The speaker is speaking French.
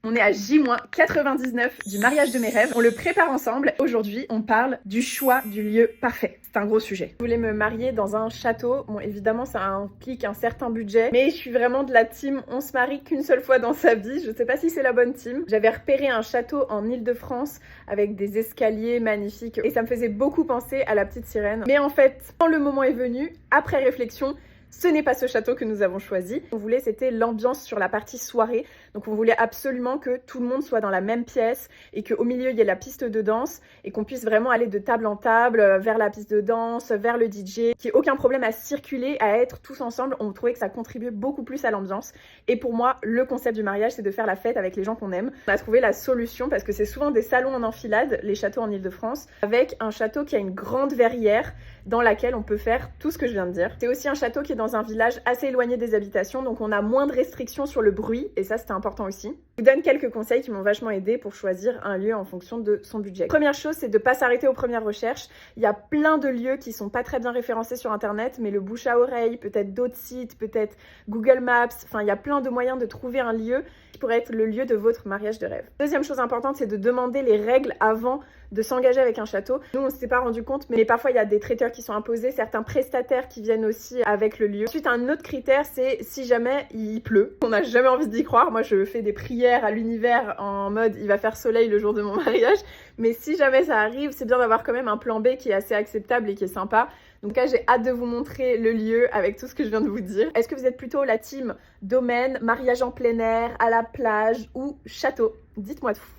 On est à J-99 du mariage de mes rêves. On le prépare ensemble. Aujourd'hui, on parle du choix du lieu parfait. C'est un gros sujet. Je voulais me marier dans un château. Bon, évidemment, ça implique un certain budget. Mais je suis vraiment de la team on se marie qu'une seule fois dans sa vie. Je sais pas si c'est la bonne team. J'avais repéré un château en Île-de-France avec des escaliers magnifiques. Et ça me faisait beaucoup penser à La Petite Sirène. Mais en fait, quand le moment est venu, après réflexion, ce n'est pas ce château que nous avons choisi. On voulait, c'était l'ambiance sur la partie soirée. Donc on voulait absolument que tout le monde soit dans la même pièce et qu'au milieu, il y ait la piste de danse et qu'on puisse vraiment aller de table en table vers la piste de danse, vers le DJ. Qu'il n'y ait aucun problème à circuler, à être tous ensemble. On trouvait que ça contribuait beaucoup plus à l'ambiance. Et pour moi, le concept du mariage, c'est de faire la fête avec les gens qu'on aime. On a trouvé la solution parce que c'est souvent des salons en enfilade, les châteaux en Île-de-France, avec un château qui a une grande verrière dans laquelle on peut faire tout ce que je viens de dire. C'est aussi un château qui est dans un village assez éloigné des habitations, donc on a moins de restrictions sur le bruit, et ça c'était important aussi. Je vous donne quelques conseils qui m'ont vachement aidé pour choisir un lieu en fonction de son budget. Première chose, c'est de ne pas s'arrêter aux premières recherches. Il y a plein de lieux qui sont pas très bien référencés sur internet, mais le bouche à oreille, peut-être d'autres sites, peut-être Google Maps, enfin il y a plein de moyens de trouver un lieu qui pourrait être le lieu de votre mariage de rêve. Deuxième chose importante, c'est de demander les règles avant de s'engager avec un château. Nous, on ne s'était pas rendu compte, mais parfois, il y a des traiteurs qui sont imposés, certains prestataires qui viennent aussi avec le lieu. Ensuite, un autre critère, c'est si jamais il pleut. On n'a jamais envie d'y croire. Moi, je fais des prières à l'univers en mode il va faire soleil le jour de mon mariage. Mais si jamais ça arrive, c'est bien d'avoir quand même un plan B qui est assez acceptable et qui est sympa. Donc là, j'ai hâte de vous montrer le lieu avec tout ce que je viens de vous dire. Est-ce que vous êtes plutôt la team domaine, mariage en plein air, à la plage ou château? Dites-moi tout.